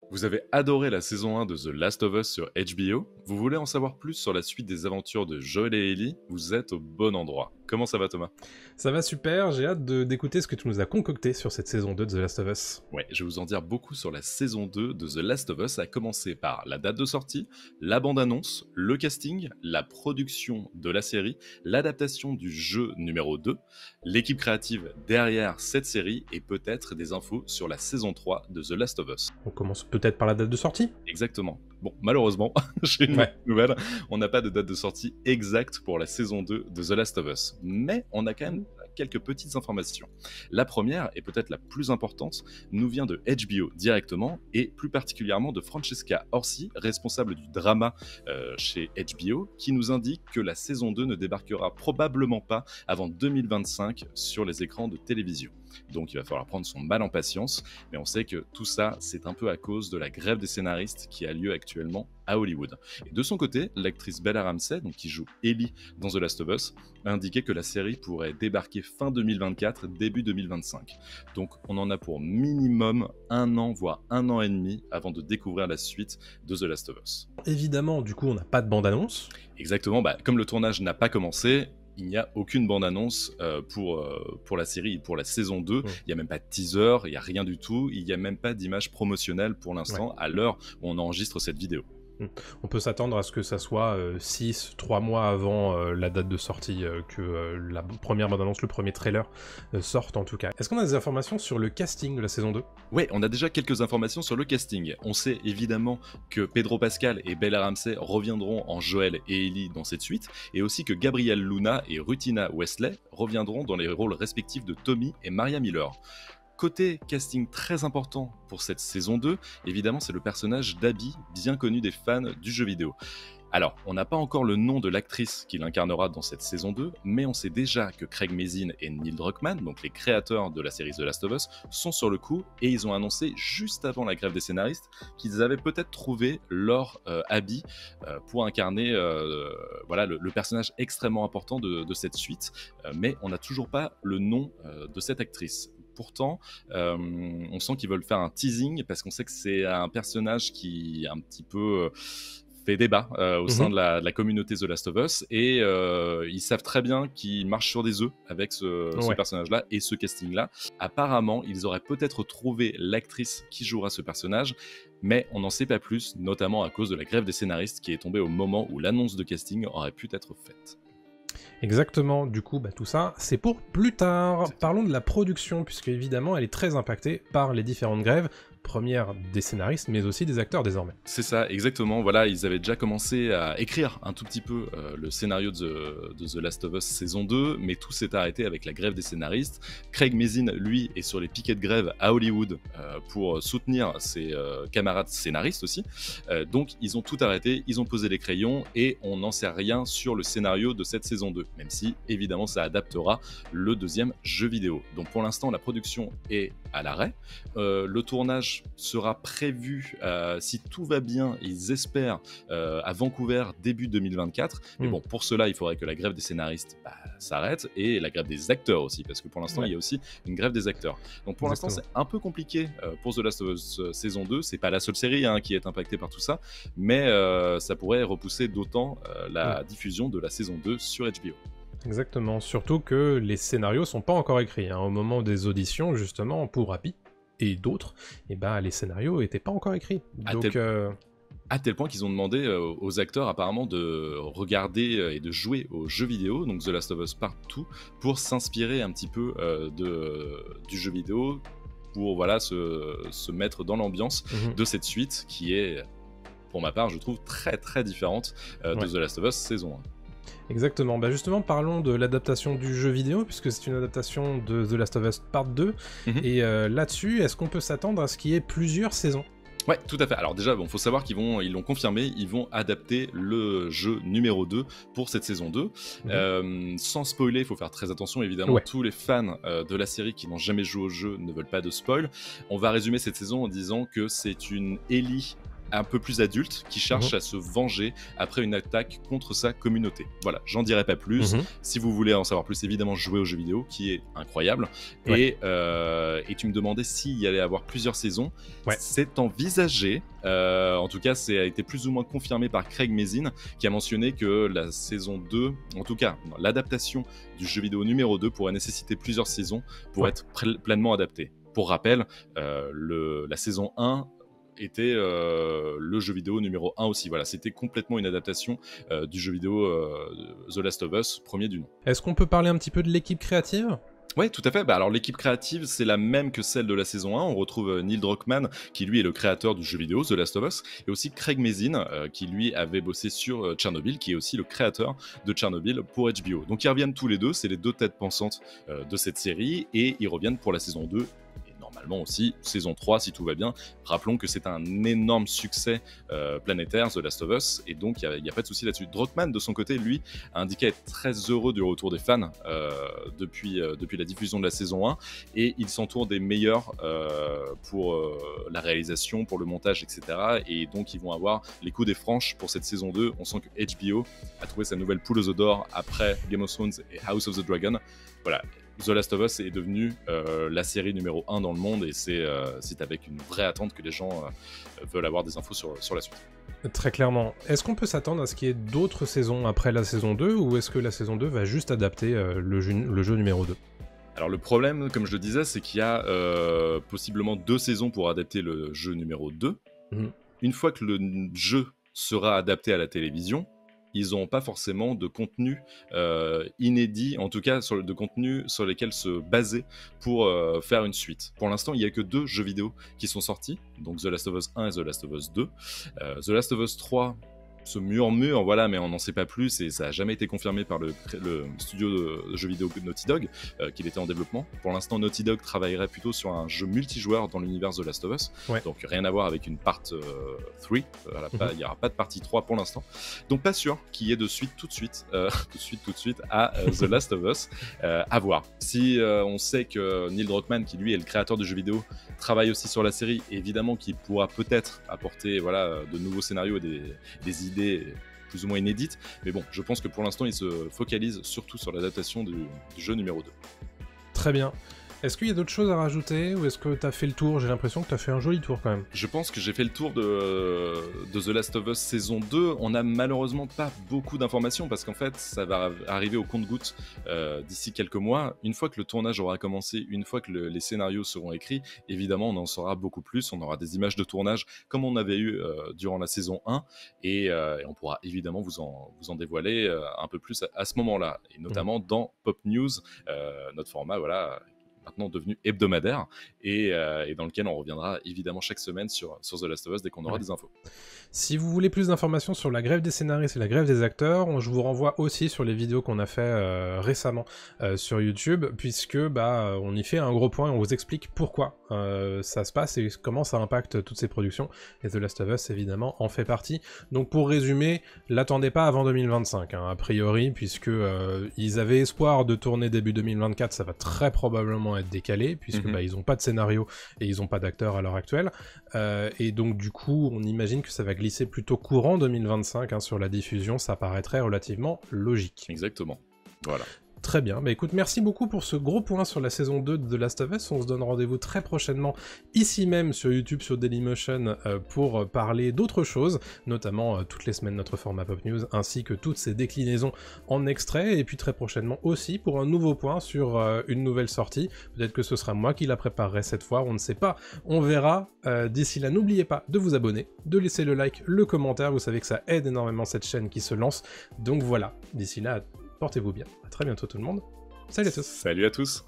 Vous avez adoré la saison 1 de The Last of Us sur HBO? Vous voulez en savoir plus sur la suite des aventures de Joel et Ellie? Vous êtes au bon endroit. Comment ça va, Thomas? Ça va super, j'ai hâte d'écouter ce que tu nous as concocté sur cette saison 2 de The Last of Us. Ouais, je vais vous en dire beaucoup sur la saison 2 de The Last of Us, à commencer par la date de sortie, la bande-annonce, le casting, la production de la série, l'adaptation du jeu numéro 2, l'équipe créative derrière cette série et peut-être des infos sur la saison 3 de The Last of Us. On commence peut-être par la date de sortie? Exactement. Bon, malheureusement, j'ai une Ouais. nouvelle, on n'a pas de date de sortie exacte pour la saison 2 de The Last of Us, mais on a quand même quelques petites informations. La première, et peut-être la plus importante, nous vient de HBO directement, et plus particulièrement de Francesca Orsi, responsable du drama chez HBO, qui nous indique que la saison 2 ne débarquera probablement pas avant 2025 sur les écrans de télévision. Donc il va falloir prendre son mal en patience, mais on sait que tout ça, c'est un peu à cause de la grève des scénaristes qui a lieu actuellement à Hollywood. Et de son côté, l'actrice Bella Ramsey, donc qui joue Ellie dans The Last of Us, a indiqué que la série pourrait débarquer fin 2024, début 2025. Donc on en a pour minimum 1 an, voire 1 an et demi, avant de découvrir la suite de The Last of Us. Évidemment, du coup, on n'a pas de bande-annonce. Exactement, comme le tournage n'a pas commencé, il n'y a aucune bande-annonce pour la série et pour la saison 2. Il n'y a même pas de teaser, il n'y a rien du tout. Il n'y a même pas d'image promotionnelle pour l'instant, à l'heure où on enregistre cette vidéo. On peut s'attendre à ce que ça soit 3 mois avant la date de sortie que la première bande-annonce, le premier trailer sorte en tout cas. Est-ce qu'on a des informations sur le casting de la saison 2? Ouais, on a déjà quelques informations sur le casting. On sait évidemment que Pedro Pascal et Bella Ramsey reviendront en Joel et Ellie dans cette suite, et aussi que Gabriel Luna et Rutina Wesley reviendront dans les rôles respectifs de Tommy et Maria Miller. Côté casting très important pour cette saison 2, évidemment c'est le personnage d'Abby, bien connu des fans du jeu vidéo. Alors, on n'a pas encore le nom de l'actrice qui l'incarnera dans cette saison 2, mais on sait déjà que Craig Mazin et Neil Druckmann, donc les créateurs de la série The Last of Us, sont sur le coup, et ils ont annoncé juste avant la grève des scénaristes qu'ils avaient peut-être trouvé leur Abby pour incarner le personnage extrêmement important de cette suite, mais on n'a toujours pas le nom de cette actrice. Pourtant, on sent qu'ils veulent faire un teasing parce qu'on sait que c'est un personnage qui un petit peu fait débat au sein de la communauté The Last of Us, et ils savent très bien qu'ils marchent sur des œufs avec ce personnage-là et ce casting-là. Apparemment, ils auraient peut-être trouvé l'actrice qui jouera ce personnage, mais on n'en sait pas plus, notamment à cause de la grève des scénaristes qui est tombée au moment où l'annonce de casting aurait pu être faite. Exactement, du coup, tout ça, c'est pour plus tard. Parlons de la production, puisque évidemment, elle est très impactée par les différentes grèves, première des scénaristes, mais aussi des acteurs désormais. C'est ça, exactement. Voilà, ils avaient déjà commencé à écrire un tout petit peu le scénario de The Last of Us saison 2, mais tout s'est arrêté avec la grève des scénaristes. Craig Mazin, lui, est sur les piquets de grève à Hollywood pour soutenir ses camarades scénaristes aussi. Donc, ils ont tout arrêté, ils ont posé les crayons, et on n'en sait rien sur le scénario de cette saison 2, même si, évidemment, ça adaptera le deuxième jeu vidéo. Donc, pour l'instant, la production est à l'arrêt. Le tournage sera prévu, si tout va bien, ils espèrent, à Vancouver début 2024. Mais bon, pour cela, il faudrait que la grève des scénaristes s'arrête, et la grève des acteurs aussi, parce que pour l'instant, il y a aussi une grève des acteurs. Donc pour l'instant, c'est un peu compliqué pour The Last of Us saison 2. C'est pas la seule série qui est impactée par tout ça, mais ça pourrait repousser d'autant la diffusion de la saison 2 sur HBO. Exactement, surtout que les scénarios sont pas encore écrits. Au moment des auditions, justement, pour Abby et d'autres, les scénarios étaient pas encore écrits. À tel point qu'ils ont demandé aux acteurs apparemment de regarder et de jouer aux jeux vidéo, donc The Last of Us Part 2, pour s'inspirer un petit peu du jeu vidéo, pour se mettre dans l'ambiance de cette suite qui est, pour ma part, je trouve très très différente de The Last of Us saison 1. Exactement, justement parlons de l'adaptation du jeu vidéo, puisque c'est une adaptation de The Last of Us Part 2, et là-dessus, est-ce qu'on peut s'attendre à ce qu'il y ait plusieurs saisons? Ouais, tout à fait. Alors déjà, faut savoir ils l'ont confirmé, ils vont adapter le jeu numéro 2 pour cette saison 2. Sans spoiler, il faut faire très attention, évidemment. Tous les fans de la série qui n'ont jamais joué au jeu ne veulent pas de spoil. On va résumer cette saison en disant que c'est une Ellie un peu plus adulte qui cherche à se venger après une attaque contre sa communauté. Voilà, j'en dirai pas plus. Si vous voulez en savoir plus, évidemment, jouez aux jeux vidéo, qui est incroyable. Ouais. Et tu me demandais s'il y allait avoir plusieurs saisons. Ouais. C'est envisagé. En tout cas, ça a été plus ou moins confirmé par Craig Mazin, qui a mentionné que la saison 2, en tout cas, l'adaptation du jeu vidéo numéro 2 pourrait nécessiter plusieurs saisons pour être pleinement adaptée. Pour rappel, la saison 1 était le jeu vidéo numéro 1 aussi. Voilà, c'était complètement une adaptation du jeu vidéo The Last of Us, premier du nom. Est-ce qu'on peut parler un petit peu de l'équipe créative ? Oui, tout à fait. Alors l'équipe créative, c'est la même que celle de la saison 1. On retrouve Neil Druckmann, qui lui est le créateur du jeu vidéo The Last of Us, et aussi Craig Mazin, qui lui avait bossé sur Tchernobyl, qui est aussi le créateur de Tchernobyl pour HBO. Donc ils reviennent tous les deux, c'est les deux têtes pensantes de cette série, et ils reviennent pour la saison 2. Normalement aussi, saison 3 si tout va bien. Rappelons que c'est un énorme succès planétaire, The Last of Us, et donc il n'y a pas de souci là-dessus. Druckmann, de son côté, lui, a indiqué être très heureux du retour des fans depuis la diffusion de la saison 1, et il s'entoure des meilleurs pour la réalisation, pour le montage, etc. Et donc ils vont avoir les coups des franches pour cette saison 2. On sent que HBO a trouvé sa nouvelle poule aux œufs d'or après Game of Thrones et House of the Dragon. Voilà. The Last of Us est devenu la série numéro 1 dans le monde, et c'est avec une vraie attente que les gens veulent avoir des infos sur la suite. Très clairement. Est-ce qu'on peut s'attendre à ce qu'il y ait d'autres saisons après la saison 2, ou est-ce que la saison 2 va juste adapter le jeu numéro 2 ? Alors le problème, comme je le disais, c'est qu'il y a possiblement 2 saisons pour adapter le jeu numéro 2. Une fois que le jeu sera adapté à la télévision, ils n'auront pas forcément de contenu inédit, en tout cas de contenu sur lesquels se baser pour faire une suite. Pour l'instant, il n'y a que 2 jeux vidéo qui sont sortis, donc The Last of Us 1 et The Last of Us 2. The Last of Us 3 se murmure, voilà, mais on n'en sait pas plus, et ça n'a jamais été confirmé par le studio de jeux vidéo Naughty Dog qu'il était en développement. Pour l'instant, Naughty Dog travaillerait plutôt sur un jeu multijoueur dans l'univers The Last of Us, donc rien à voir avec une part 3, il n'y aura pas de partie 3 pour l'instant, donc pas sûr qu'il y ait de suite tout de suite à The Last of Us. À voir. Si on sait que Neil Druckmann, qui lui est le créateur du jeu vidéo, travaille aussi sur la série, évidemment qu'il pourra peut-être apporter de nouveaux scénarios et des idées plus ou moins inédites, mais bon, je pense que pour l'instant il se focalise surtout sur l'adaptation du jeu numéro 2. Très bien. Est-ce qu'il y a d'autres choses à rajouter, ou est-ce que tu as fait le tour ? J'ai l'impression que tu as fait un joli tour quand même. Je pense que j'ai fait le tour de The Last of Us saison 2. On n'a malheureusement pas beaucoup d'informations, parce qu'en fait ça va arriver au compte-gouttes d'ici quelques mois. Une fois que le tournage aura commencé, une fois que les scénarios seront écrits, évidemment on en saura beaucoup plus. On aura des images de tournage comme on avait eu durant la saison 1, et on pourra évidemment vous en dévoiler un peu plus à ce moment-là, et notamment dans Pop News, notre format maintenant devenu hebdomadaire, et dans lequel on reviendra évidemment chaque semaine sur The Last of Us dès qu'on aura des infos. Si vous voulez plus d'informations sur la grève des scénaristes et la grève des acteurs, je vous renvoie aussi sur les vidéos qu'on a fait récemment sur YouTube, puisque on y fait un gros point et on vous explique pourquoi ça se passe et comment ça impacte toutes ces productions, et The Last of Us évidemment en fait partie. Donc pour résumer, l'attendez pas avant 2025 a priori, puisque ils avaient espoir de tourner début 2024, ça va très probablement être décalé, puisque ils ont pas de scénario et ils ont pas d'acteurs à l'heure actuelle, et donc du coup on imagine que ça va glisser plutôt courant 2025 sur la diffusion. Ça paraîtrait relativement logique. Exactement, voilà. Très bien, écoute, merci beaucoup pour ce gros point sur la saison 2 de The Last of Us. On se donne rendez-vous très prochainement, ici même sur YouTube, sur Dailymotion, pour parler d'autres choses, notamment toutes les semaines notre format Pop News, ainsi que toutes ces déclinaisons en extrait, et puis très prochainement aussi pour un nouveau point sur une nouvelle sortie. Peut-être que ce sera moi qui la préparerai cette fois, on ne sait pas, on verra. D'ici là, n'oubliez pas de vous abonner, de laisser le like, le commentaire, vous savez que ça aide énormément cette chaîne qui se lance. Donc voilà, d'ici là, portez-vous bien. À très bientôt tout le monde. Salut à tous. Salut à tous.